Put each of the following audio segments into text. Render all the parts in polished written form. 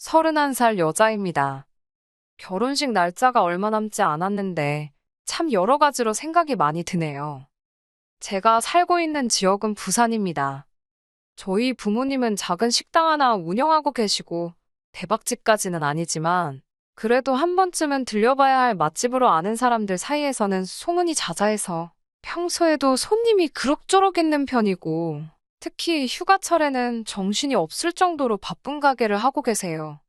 31살 여자입니다. 결혼식 날짜가 얼마 남지 않았는데 참 여러 가지로 생각이 많이 드네요. 제가 살고 있는 지역은 부산입니다. 저희 부모님은 작은 식당 하나 운영하고 계시고 대박집까지는 아니지만 그래도 한 번쯤은 들려봐야 할 맛집으로 아는 사람들 사이에서는 소문이 자자해서 평소에도 손님이 그럭저럭 있는 편이고 특히 휴가철에는 정신이 없을 정도로 바쁜 가게를 하고 계세요.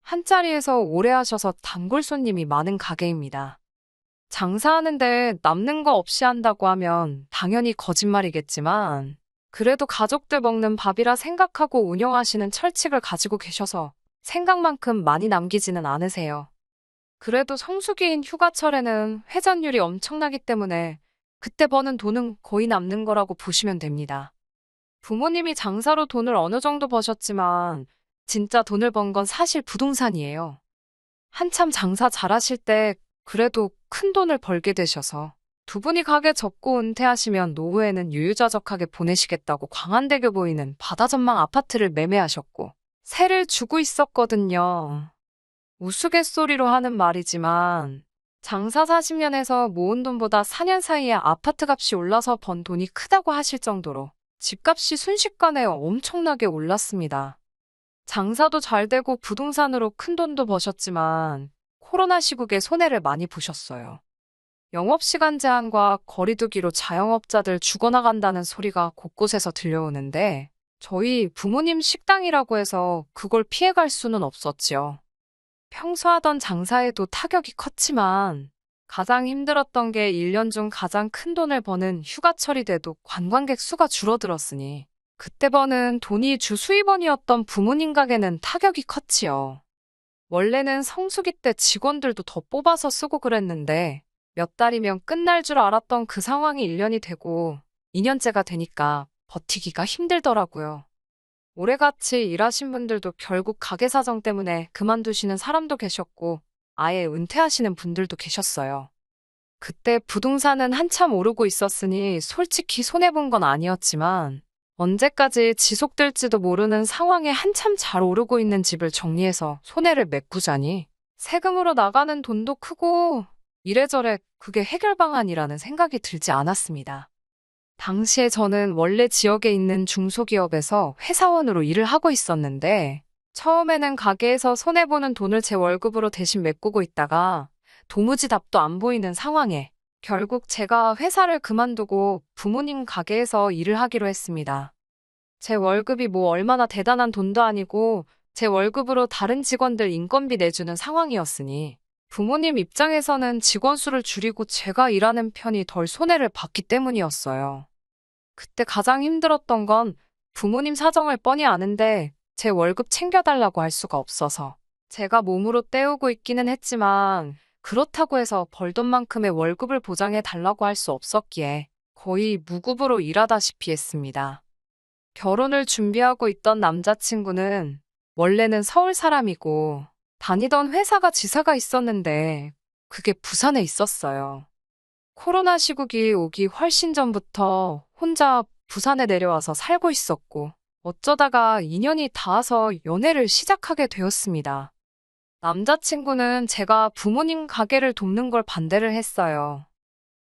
한 자리에서 오래 하셔서 단골 손님이 많은 가게입니다. 장사하는데 남는 거 없이 한다고 하면 당연히 거짓말이겠지만 그래도 가족들 먹는 밥이라 생각하고 운영하시는 철칙을 가지고 계셔서 생각만큼 많이 남기지는 않으세요. 그래도 성수기인 휴가철에는 회전율이 엄청나기 때문에 그때 버는 돈은 거의 남는 거라고 보시면 됩니다. 부모님이 장사로 돈을 어느 정도 버셨지만 진짜 돈을 번 건 사실 부동산이에요. 한참 장사 잘하실 때 그래도 큰 돈을 벌게 되셔서 두 분이 가게 접고 은퇴하시면 노후에는 유유자적하게 보내시겠다고 광안대교 보이는 바다전망 아파트를 매매하셨고 세를 주고 있었거든요. 우스갯소리로 하는 말이지만 장사 40년에서 모은 돈보다 4년 사이에 아파트 값이 올라서 번 돈이 크다고 하실 정도로 집값이 순식간에 엄청나게 올랐습니다. 장사도 잘 되고 부동산으로 큰 돈도 버셨지만 코로나 시국에 손해를 많이 보셨어요. 영업시간 제한과 거리두기로 자영업자들 죽어나간다는 소리가 곳곳에서 들려오는데 저희 부모님 식당이라고 해서 그걸 피해갈 수는 없었지요. 평소 하던 장사에도 타격이 컸지만 가장 힘들었던 게 1년 중 가장 큰 돈을 버는 휴가철이 돼도 관광객 수가 줄어들었으니 그때 버는 돈이 주 수입원이었던 부모님 가게는 타격이 컸지요. 원래는 성수기 때 직원들도 더 뽑아서 쓰고 그랬는데 몇 달이면 끝날 줄 알았던 그 상황이 1년이 되고 2년째가 되니까 버티기가 힘들더라고요. 오래같이 일하신 분들도 결국 가게 사정 때문에 그만두시는 사람도 계셨고 아예 은퇴하시는 분들도 계셨어요. 그때 부동산은 한참 오르고 있었으니 솔직히 손해본 건 아니었지만 언제까지 지속될지도 모르는 상황에 한참 잘 오르고 있는 집을 정리해서 손해를 메꾸자니 세금으로 나가는 돈도 크고 이래저래 그게 해결 방안이라는 생각이 들지 않았습니다. 당시에 저는 원래 지역에 있는 중소기업에서 회사원으로 일을 하고 있었는데 처음에는 가게에서 손해보는 돈을 제 월급으로 대신 메꾸고 있다가 도무지 답도 안 보이는 상황에 결국 제가 회사를 그만두고 부모님 가게에서 일을 하기로 했습니다. 제 월급이 뭐 얼마나 대단한 돈도 아니고 제 월급으로 다른 직원들 인건비 내주는 상황이었으니 부모님 입장에서는 직원 수를 줄이고 제가 일하는 편이 덜 손해를 봤기 때문이었어요. 그때 가장 힘들었던 건 부모님 사정을 뻔히 아는데 제 월급 챙겨달라고 할 수가 없어서 제가 몸으로 때우고 있기는 했지만 그렇다고 해서 벌던 만큼의 월급을 보장해 달라고 할 수 없었기에 거의 무급으로 일하다시피 했습니다. 결혼을 준비하고 있던 남자친구는 원래는 서울 사람이고 다니던 회사가 지사가 있었는데 그게 부산에 있었어요. 코로나 시국이 오기 훨씬 전부터 혼자 부산에 내려와서 살고 있었고 어쩌다가 인연이 닿아서 연애를 시작하게 되었습니다. 남자친구는 제가 부모님 가게를 돕는 걸 반대를 했어요.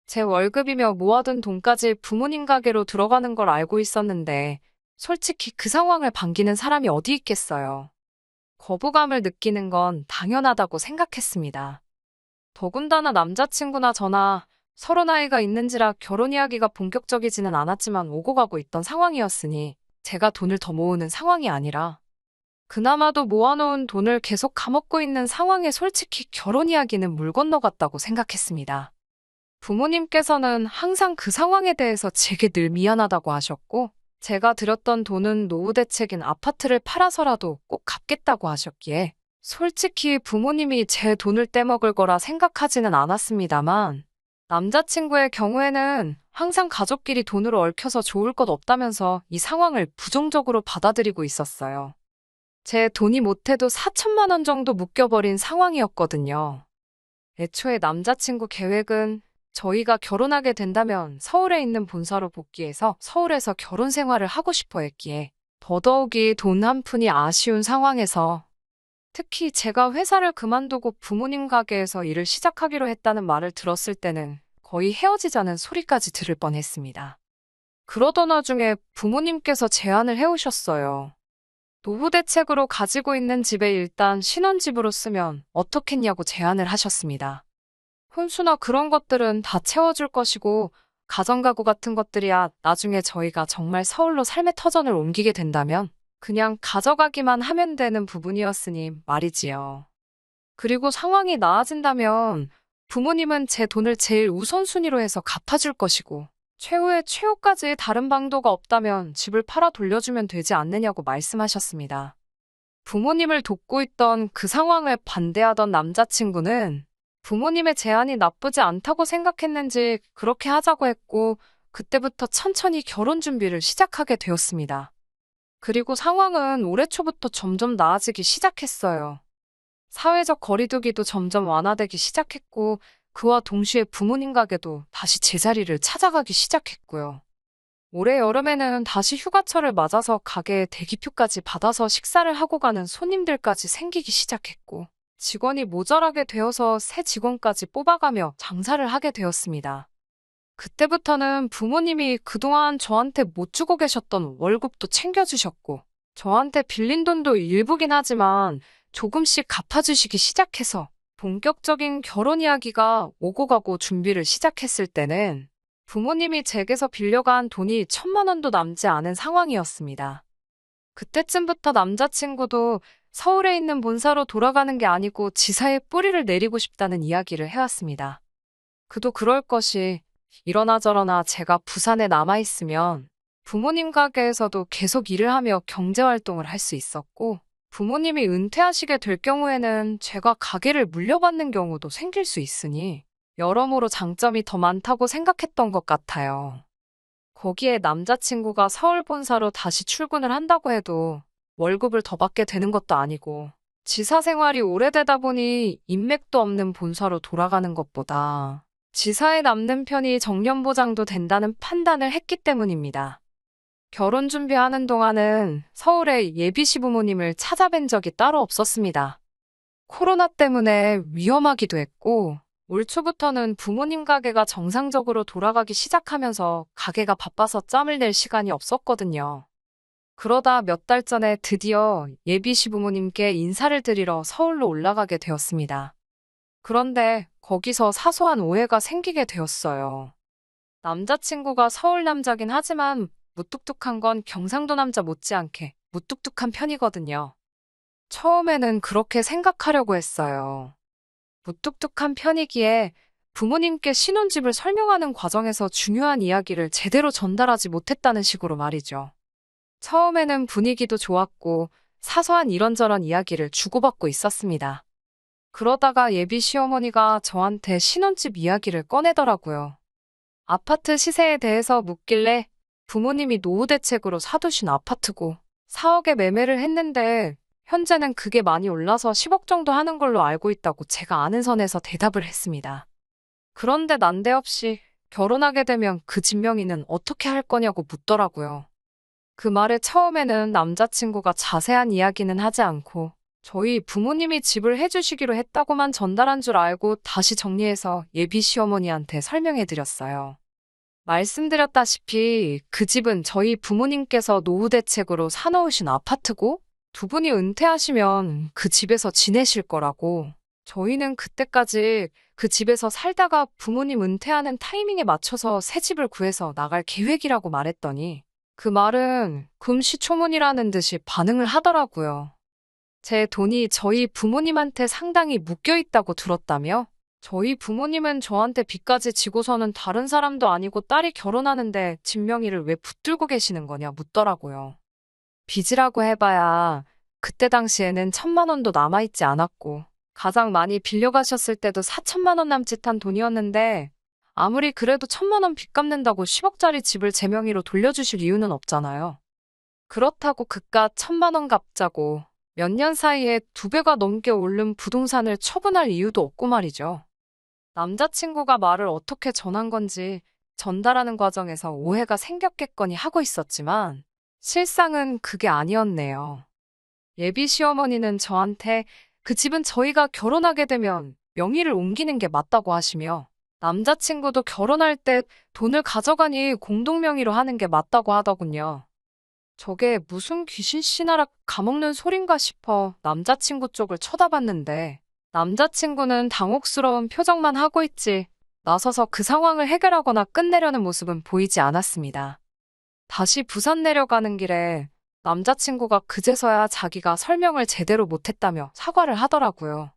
제 월급이며 모아둔 돈까지 부모님 가게로 들어가는 걸 알고 있었는데 솔직히 그 상황을 반기는 사람이 어디 있겠어요. 거부감을 느끼는 건 당연하다고 생각했습니다. 더군다나 남자친구나 저나 서로 나이가 있는지라 결혼 이야기가 본격적이지는 않았지만 오고 가고 있던 상황이었으니 제가 돈을 더 모으는 상황이 아니라 그나마도 모아놓은 돈을 계속 까먹고 있는 상황에 솔직히 결혼 이야기는 물 건너갔다고 생각했습니다. 부모님께서는 항상 그 상황에 대해서 제게 늘 미안하다고 하셨고 제가 들였던 돈은 노후 대책인 아파트를 팔아서라도 꼭 갚겠다고 하셨기에 솔직히 부모님이 제 돈을 떼먹을 거라 생각하지는 않았습니다만 남자친구의 경우에는 항상 가족끼리 돈으로 얽혀서 좋을 것 없다면서 이 상황을 부정적으로 받아들이고 있었어요. 제 돈이 못해도 4천만 원 정도 묶여버린 상황이었거든요. 애초에 남자친구 계획은 저희가 결혼하게 된다면 서울에 있는 본사로 복귀해서 서울에서 결혼 생활을 하고 싶어 했기에 더더욱이 돈 한 푼이 아쉬운 상황에서 특히 제가 회사를 그만두고 부모님 가게에서 일을 시작하기로 했다는 말을 들었을 때는 거의 헤어지자는 소리까지 들을 뻔했습니다. 그러던 와중에 부모님께서 제안을 해오셨어요. 노후 대책으로 가지고 있는 집에 일단 신혼집으로 쓰면 어떻겠냐고 제안을 하셨습니다. 혼수나 그런 것들은 다 채워줄 것이고 가정가구 같은 것들이야 나중에 저희가 정말 서울로 삶의 터전을 옮기게 된다면 그냥 가져가기만 하면 되는 부분이었으니 말이지요. 그리고 상황이 나아진다면 부모님은 제 돈을 제일 우선순위로 해서 갚아줄 것이고 최후의 최후까지 다른 방도가 없다면 집을 팔아 돌려주면 되지 않느냐고 말씀하셨습니다. 부모님을 돕고 있던 그 상황을 반대하던 남자친구는 부모님의 제안이 나쁘지 않다고 생각했는지 그렇게 하자고 했고 그때부터 천천히 결혼 준비를 시작하게 되었습니다. 그리고 상황은 올해 초부터 점점 나아지기 시작했어요. 사회적 거리두기도 점점 완화되기 시작했고 그와 동시에 부모님 가게도 다시 제자리를 찾아가기 시작했고요. 올해 여름에는 다시 휴가철을 맞아서 가게에 대기표까지 받아서 식사를 하고 가는 손님들까지 생기기 시작했고 직원이 모자라게 되어서 새 직원까지 뽑아가며 장사를 하게 되었습니다. 그때부터는 부모님이 그동안 저한테 못 주고 계셨던 월급도 챙겨주셨고 저한테 빌린 돈도 일부긴 하지만 조금씩 갚아주시기 시작해서 본격적인 결혼 이야기가 오고 가고 준비를 시작했을 때는 부모님이 제게서 빌려간 돈이 1,000만 원도 남지 않은 상황이었습니다. 그때쯤부터 남자친구도 서울에 있는 본사로 돌아가는 게 아니고 지사에 뿌리를 내리고 싶다는 이야기를 해왔습니다. 그도 그럴 것이 이러나 저러나 제가 부산에 남아있으면 부모님 가게에서도 계속 일을 하며 경제활동을 할 수 있었고 부모님이 은퇴하시게 될 경우에는 제가 가게를 물려받는 경우도 생길 수 있으니 여러모로 장점이 더 많다고 생각했던 것 같아요. 거기에 남자친구가 서울 본사로 다시 출근을 한다고 해도 월급을 더 받게 되는 것도 아니고 지사 생활이 오래되다 보니 인맥도 없는 본사로 돌아가는 것보다 지사에 남는 편이 정년보장도 된다는 판단을 했기 때문입니다. 결혼 준비하는 동안은 서울에 예비 시부모님을 찾아뵌 적이 따로 없었습니다. 코로나 때문에 위험하기도 했고 올 초부터는 부모님 가게가 정상적으로 돌아가기 시작하면서 가게가 바빠서 짬을 낼 시간이 없었거든요. 그러다 몇 달 전에 드디어 예비 시부모님께 인사를 드리러 서울로 올라가게 되었습니다. 그런데 거기서 사소한 오해가 생기게 되었어요. 남자친구가 서울 남자긴 하지만 무뚝뚝한 건 경상도 남자 못지않게 무뚝뚝한 편이거든요. 처음에는 그렇게 생각하려고 했어요. 무뚝뚝한 편이기에 부모님께 신혼집을 설명하는 과정에서 중요한 이야기를 제대로 전달하지 못했다는 식으로 말이죠. 처음에는 분위기도 좋았고 사소한 이런저런 이야기를 주고받고 있었습니다. 그러다가 예비 시어머니가 저한테 신혼집 이야기를 꺼내더라고요. 아파트 시세에 대해서 묻길래 부모님이 노후 대책으로 사두신 아파트고 4억에 매매를 했는데 현재는 그게 많이 올라서 10억 정도 하는 걸로 알고 있다고 제가 아는 선에서 대답을 했습니다. 그런데 난데없이 결혼하게 되면 그 집 명의는 어떻게 할 거냐고 묻더라고요. 그 말에 처음에는 남자친구가 자세한 이야기는 하지 않고 저희 부모님이 집을 해주시기로 했다고만 전달한 줄 알고 다시 정리해서 예비 시어머니한테 설명해드렸어요. 말씀드렸다시피 그 집은 저희 부모님께서 노후 대책으로 사놓으신 아파트고 두 분이 은퇴하시면 그 집에서 지내실 거라고 저희는 그때까지 그 집에서 살다가 부모님 은퇴하는 타이밍에 맞춰서 새 집을 구해서 나갈 계획이라고 말했더니 그 말은 금시초문이라는 듯이 반응을 하더라고요. 제 돈이 저희 부모님한테 상당히 묶여 있다고 들었다며 저희 부모님은 저한테 빚까지 지고서는 다른 사람도 아니고 딸이 결혼하는데 집 명의를 왜 붙들고 계시는 거냐 묻더라고요. 빚이라고 해봐야 그때 당시에는 1,000만 원도 남아있지 않았고 가장 많이 빌려가셨을 때도 4천만 원 남짓한 돈이었는데 아무리 그래도 1,000만 원 빚 갚는다고 10억짜리 집을 제 명의로 돌려주실 이유는 없잖아요. 그렇다고 그깟 1,000만 원 갚자고 몇 년 사이에 2배가 넘게 오른 부동산을 처분할 이유도 없고 말이죠. 남자친구가 말을 어떻게 전한 건지 전달하는 과정에서 오해가 생겼겠거니 하고 있었지만 실상은 그게 아니었네요. 예비 시어머니는 저한테 그 집은 저희가 결혼하게 되면 명의를 옮기는 게 맞다고 하시며 남자친구도 결혼할 때 돈을 가져가니 공동명의로 하는 게 맞다고 하더군요. 저게 무슨 귀신 씨나라 가먹는 소린가 싶어 남자친구 쪽을 쳐다봤는데 남자친구는 당혹스러운 표정만 하고 있지 나서서 그 상황을 해결하거나 끝내려는 모습은 보이지 않았습니다. 다시 부산 내려가는 길에 남자친구가 그제서야 자기가 설명을 제대로 못했다며 사과를 하더라고요.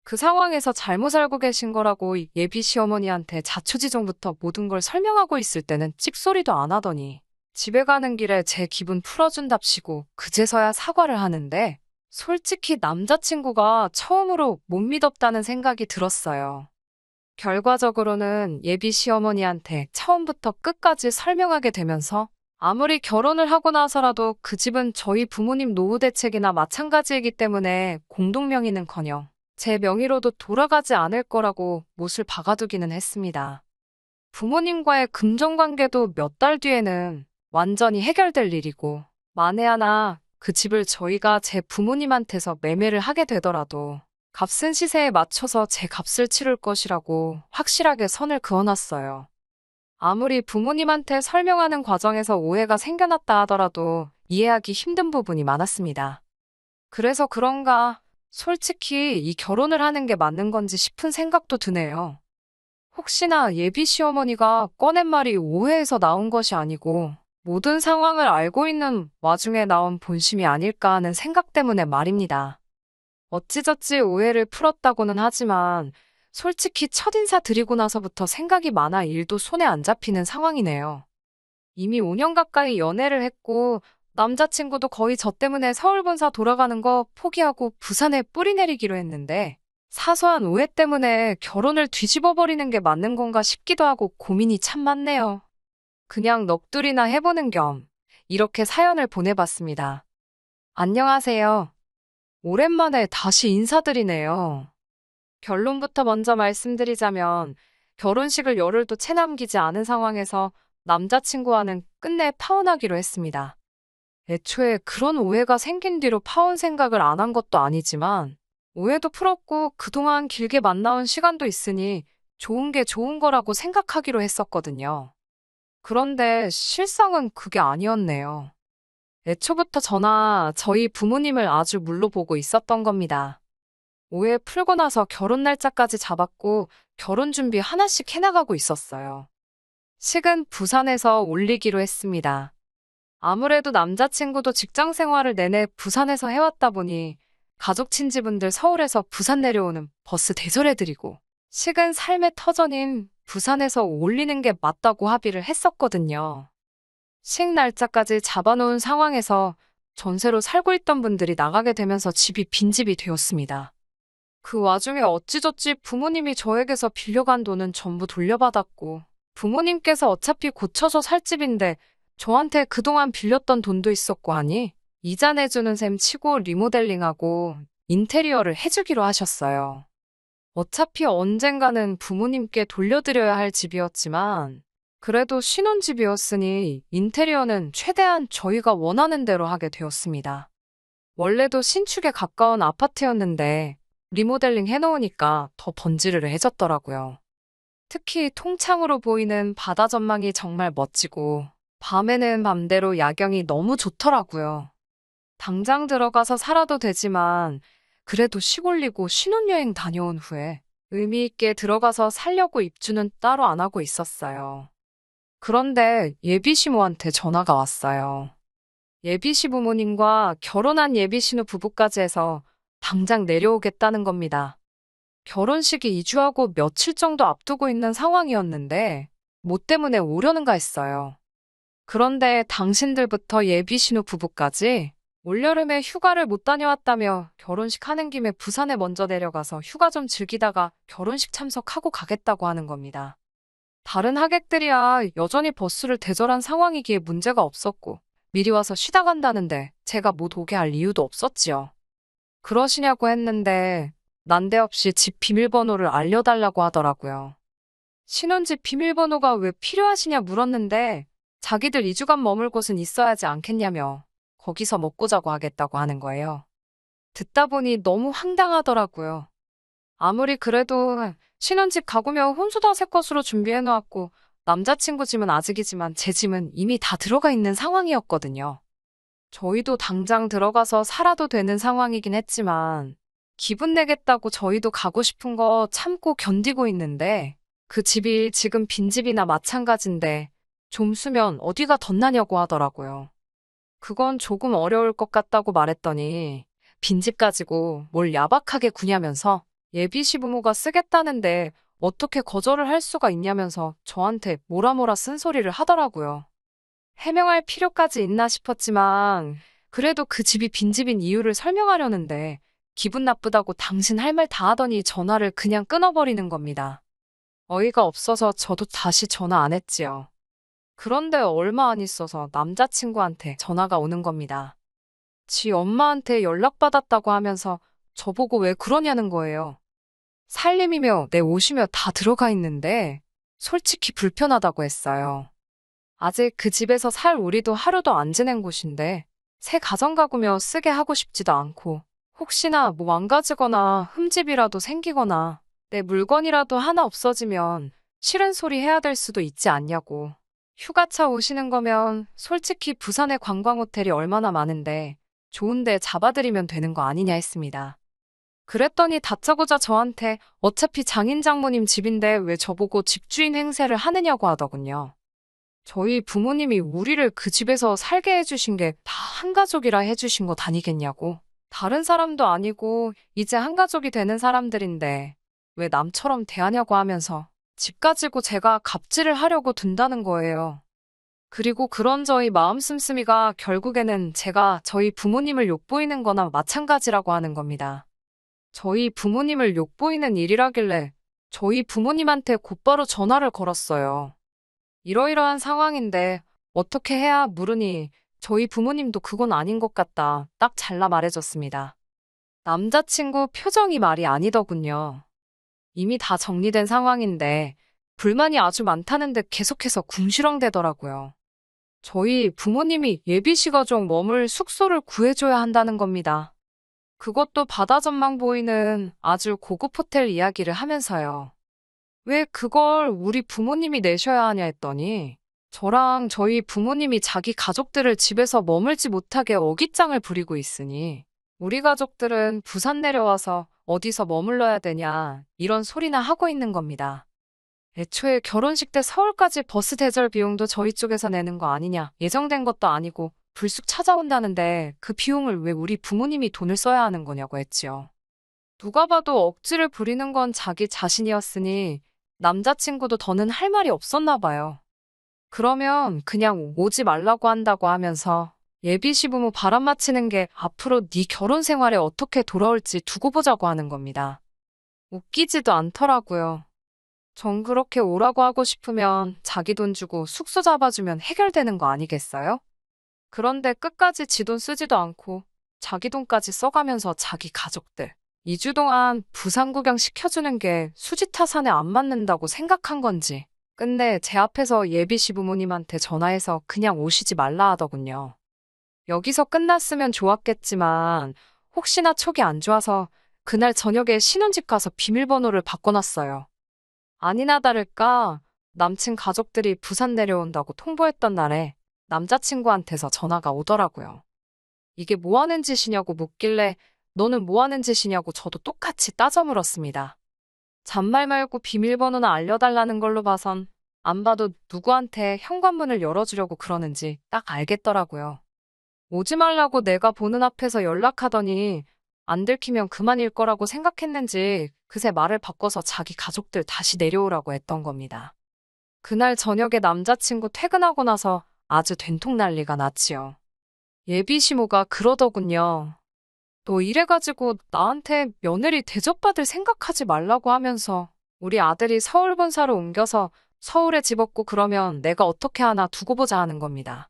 그 상황에서 잘못 알고 계신 거라고 예비 시어머니한테 자초지종부터 모든 걸 설명하고 있을 때는 찍소리도 안 하더니 집에 가는 길에 제 기분 풀어준답시고 그제서야 사과를 하는데 솔직히 남자친구가 처음으로 못 믿었다는 생각이 들었어요. 결과적으로는 예비 시어머니한테 처음부터 끝까지 설명하게 되면서 아무리 결혼을 하고 나서라도 그 집은 저희 부모님 노후 대책이나 마찬가지이기 때문에 공동명의는커녕 제 명의로도 돌아가지 않을 거라고 못을 박아두기는 했습니다. 부모님과의 금전관계도 몇 달 뒤에는 완전히 해결될 일이고 만에 하나 그 집을 저희가 제 부모님한테서 매매를 하게 되더라도 값은 시세에 맞춰서 제 값을 치를 것이라고 확실하게 선을 그어놨어요. 아무리 부모님한테 설명하는 과정에서 오해가 생겨났다 하더라도 이해하기 힘든 부분이 많았습니다. 그래서 그런가 솔직히 이 결혼을 하는 게 맞는 건지 싶은 생각도 드네요. 혹시나 예비 시어머니가 꺼낸 말이 오해에서 나온 것이 아니고 모든 상황을 알고 있는 와중에 나온 본심이 아닐까 하는 생각 때문에 말입니다. 어찌저찌 오해를 풀었다고는 하지만 솔직히 첫인사 드리고 나서부터 생각이 많아 일도 손에 안 잡히는 상황이네요. 이미 5년 가까이 연애를 했고 남자친구도 거의 저 때문에 서울 본사 돌아가는 거 포기하고 부산에 뿌리 내리기로 했는데 사소한 오해 때문에 결혼을 뒤집어 버리는 게 맞는 건가 싶기도 하고 고민이 참 많네요. 그냥 넋두리나 해보는 겸 이렇게 사연을 보내봤습니다. 안녕하세요. 오랜만에 다시 인사드리네요. 결론부터 먼저 말씀드리자면 결혼식을 열흘도 채 남기지 않은 상황에서 남자친구와는 끝내 파혼하기로 했습니다. 애초에 그런 오해가 생긴 뒤로 파혼 생각을 안 한 것도 아니지만 오해도 풀었고 그동안 길게 만나온 시간도 있으니 좋은 게 좋은 거라고 생각하기로 했었거든요. 그런데 실상은 그게 아니었네요. 애초부터 저나 저희 부모님을 아주 물러보고 있었던 겁니다. 오해 풀고 나서 결혼 날짜까지 잡았고 결혼 준비 하나씩 해나가고 있었어요. 식은 부산에서 올리기로 했습니다. 아무래도 남자친구도 직장 생활을 내내 부산에서 해왔다 보니 가족 친지분들 서울에서 부산 내려오는 버스 대절해드리고 식은 삶의 터전인 부산에서 올리는 게 맞다고 합의를 했었거든요. 식 날짜까지 잡아놓은 상황에서 전세로 살고 있던 분들이 나가게 되면서 집이 빈집이 되었습니다. 그 와중에 어찌저찌 부모님이 저에게서 빌려간 돈은 전부 돌려받았고 부모님께서 어차피 고쳐서 살 집인데 저한테 그동안 빌렸던 돈도 있었고 하니 이자 내주는 셈 치고 리모델링하고 인테리어를 해주기로 하셨어요. 어차피 언젠가는 부모님께 돌려드려야 할 집이었지만 그래도 신혼집이었으니 인테리어는 최대한 저희가 원하는 대로 하게 되었습니다. 원래도 신축에 가까운 아파트였는데 리모델링 해놓으니까 더 번지르르해졌더라고요. 특히 통창으로 보이는 바다 전망이 정말 멋지고 밤에는 밤대로 야경이 너무 좋더라고요. 당장 들어가서 살아도 되지만 그래도 시골리고 신혼여행 다녀온 후에 의미 있게 들어가서 살려고 입주는 따로 안 하고 있었어요. 그런데 예비시모한테 전화가 왔어요. 예비시부모님과 결혼한 예비신우 부부까지 해서 당장 내려오겠다는 겁니다. 결혼식이 2주하고 며칠 정도 앞두고 있는 상황이었는데 뭐 때문에 오려는가 했어요. 그런데 당신들부터 예비신우 부부까지 올여름에 휴가를 못 다녀왔다며 결혼식 하는 김에 부산에 먼저 내려가서 휴가 좀 즐기다가 결혼식 참석하고 가겠다고 하는 겁니다. 다른 하객들이야 여전히 버스를 대절한 상황이기에 문제가 없었고 미리 와서 쉬다 간다는데 제가 못 오게 할 이유도 없었지요. 그러시냐고 했는데 난데없이 집 비밀번호를 알려달라고 하더라고요. 신혼집 비밀번호가 왜 필요하시냐 물었는데 자기들 2주간 머물 곳은 있어야지 않겠냐며 거기서 먹고 자고 하겠다고 하는 거예요. 듣다 보니 너무 황당하더라고요. 아무리 그래도 신혼집 가구며 혼수 다 새 것으로 준비해놓았고 남자친구 짐은 아직이지만 제 짐은 이미 다 들어가 있는 상황이었거든요. 저희도 당장 들어가서 살아도 되는 상황이긴 했지만 기분 내겠다고 저희도 가고 싶은 거 참고 견디고 있는데 그 집이 지금 빈집이나 마찬가지인데 좀 쓰면 어디가 덧나냐고 하더라고요. 그건 조금 어려울 것 같다고 말했더니 빈집 가지고 뭘 야박하게 구냐면서 예비 시부모가 쓰겠다는데 어떻게 거절을 할 수가 있냐면서 저한테 뭐라 쓴소리를 하더라고요. 해명할 필요까지 있나 싶었지만 그래도 그 집이 빈집인 이유를 설명하려는데 기분 나쁘다고 당신 할 말 다 하더니 전화를 그냥 끊어버리는 겁니다. 어이가 없어서 저도 다시 전화 안 했지요. 그런데 얼마 안 있어서 남자친구한테 전화가 오는 겁니다. 지 엄마한테 연락받았다고 하면서 저보고 왜 그러냐는 거예요. 살림이며 내 옷이며 다 들어가 있는데 솔직히 불편하다고 했어요. 아직 그 집에서 살 우리도 하루도 안 지낸 곳인데 새 가정가구며 쓰게 하고 싶지도 않고 혹시나 뭐 망가지거나 흠집이라도 생기거나 내 물건이라도 하나 없어지면 싫은 소리 해야 될 수도 있지 않냐고. 휴가차 오시는 거면 솔직히 부산에 관광호텔이 얼마나 많은데 좋은데 잡아드리면 되는 거 아니냐 했습니다. 그랬더니 다짜고짜 저한테 어차피 장인 장모님 집인데 왜 저보고 집주인 행세를 하느냐고 하더군요. 저희 부모님이 우리를 그 집에서 살게 해주신 게 다 한가족이라 해주신 거 아니겠냐고. 다른 사람도 아니고 이제 한가족이 되는 사람들인데 왜 남처럼 대하냐고 하면서 집 가지고 제가 갑질을 하려고 둔다는 거예요. 그리고 그런 저희 마음 씀씀이가 결국에는 제가 저희 부모님을 욕보이는 거나 마찬가지라고 하는 겁니다. 저희 부모님을 욕보이는 일이라길래 저희 부모님한테 곧바로 전화를 걸었어요. 이러이러한 상황인데 어떻게 해야 물으니 저희 부모님도 그건 아닌 것 같다. 딱 잘라 말해줬습니다. 남자친구 표정이 말이 아니더군요. 이미 다 정리된 상황인데 불만이 아주 많다는 데 계속해서 궁시렁대더라고요. 저희 부모님이 예비시가족 머물 숙소를 구해줘야 한다는 겁니다. 그것도 바다 전망 보이는 아주 고급 호텔 이야기를 하면서요. 왜 그걸 우리 부모님이 내셔야 하냐 했더니 저랑 저희 부모님이 자기 가족들을 집에서 머물지 못하게 어깃장을 부리고 있으니 우리 가족들은 부산 내려와서 어디서 머물러야 되냐 이런 소리나 하고 있는 겁니다. 애초에 결혼식 때 서울까지 버스 대절 비용도 저희 쪽에서 내는 거 아니냐 예정된 것도 아니고 불쑥 찾아온다는데 그 비용을 왜 우리 부모님이 돈을 써야 하는 거냐고 했지요. 누가 봐도 억지를 부리는 건 자기 자신이었으니 남자친구도 더는 할 말이 없었나 봐요. 그러면 그냥 오지 말라고 한다고 하면서 예비 시부모 바람 맞히는 게 앞으로 네 결혼 생활에 어떻게 돌아올지 두고 보자고 하는 겁니다. 웃기지도 않더라고요. 전 그렇게 오라고 하고 싶으면 자기 돈 주고 숙소 잡아주면 해결되는 거 아니겠어요? 그런데 끝까지 지 돈 쓰지도 않고 자기 돈까지 써가면서 자기 가족들 2주 동안 부산 구경 시켜주는 게 수지타산에 안 맞는다고 생각한 건지 근데 제 앞에서 예비 시부모님한테 전화해서 그냥 오시지 말라 하더군요. 여기서 끝났으면 좋았겠지만 혹시나 촉이 안 좋아서 그날 저녁에 신혼집 가서 비밀번호를 바꿔놨어요. 아니나 다를까 남친 가족들이 부산 내려온다고 통보했던 날에 남자친구한테서 전화가 오더라고요. 이게 뭐 하는 짓이냐고 묻길래 너는 뭐 하는 짓이냐고 저도 똑같이 따져 물었습니다. 잔말 말고 비밀번호나 알려달라는 걸로 봐선 안 봐도 누구한테 현관문을 열어주려고 그러는지 딱 알겠더라고요. 오지 말라고 내가 보는 앞에서 연락하더니 안 들키면 그만일 거라고 생각했는지 그새 말을 바꿔서 자기 가족들 다시 내려오라고 했던 겁니다. 그날 저녁에 남자친구 퇴근하고 나서 아주 된통 난리가 났지요. 예비 시모가 그러더군요. 너 이래가지고 나한테 며느리 대접받을 생각하지 말라고 하면서 우리 아들이 서울 본사로 옮겨서 서울에 집 얻고 그러면 내가 어떻게 하나 두고 보자 하는 겁니다.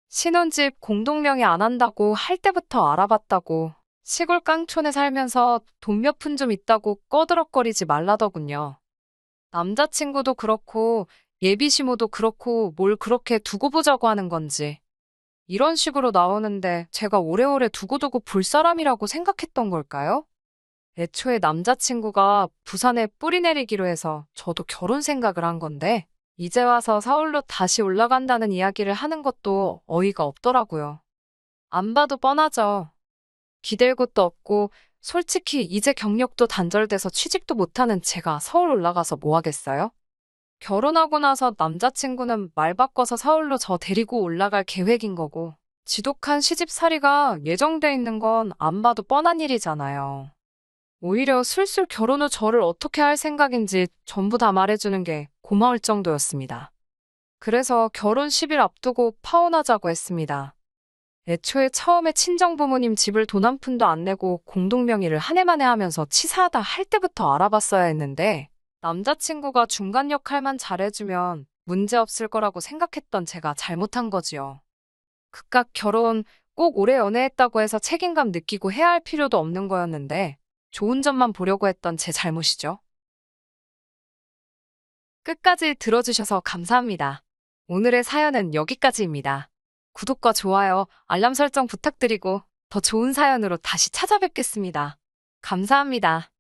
신혼집 공동명의 안 한다고 할 때부터 알아봤다고 시골 깡촌에 살면서 돈 몇 푼 좀 있다고 꺼드럭거리지 말라더군요. 남자친구도 그렇고 예비 시모도 그렇고 뭘 그렇게 두고 보자고 하는 건지. 이런 식으로 나오는데 제가 오래오래 두고두고 볼 사람이라고 생각했던 걸까요? 애초에 남자친구가 부산에 뿌리 내리기로 해서 저도 결혼 생각을 한 건데, 이제 와서 서울로 다시 올라간다는 이야기를 하는 것도 어이가 없더라고요. 안 봐도 뻔하죠. 기댈 곳도 없고, 솔직히 이제 경력도 단절돼서 취직도 못하는 제가 서울 올라가서 뭐 하겠어요? 결혼하고 나서 남자친구는 말 바꿔서 서울로 저 데리고 올라갈 계획인 거고, 지독한 시집살이가 예정돼 있는 건 안 봐도 뻔한 일이잖아요. 오히려 술술 결혼 후 저를 어떻게 할 생각인지 전부 다 말해주는 게 고마울 정도였습니다. 그래서 결혼 10일 앞두고 파혼하자고 했습니다. 애초에 처음에 친정부모님 집을 돈 한 푼도 안 내고 공동명의를 한 해 만에 하면서 치사하다 할 때부터 알아봤어야 했는데, 남자친구가 중간 역할만 잘해주면 문제 없을 거라고 생각했던 제가 잘못한 거지요. 그깟 결혼 꼭 오래 연애했다고 해서 책임감 느끼고 해야 할 필요도 없는 거였는데, 좋은 점만 보려고 했던 제 잘못이죠. 끝까지 들어주셔서 감사합니다. 오늘의 사연은 여기까지입니다. 구독과 좋아요, 알람 설정 부탁드리고 더 좋은 사연으로 다시 찾아뵙겠습니다. 감사합니다.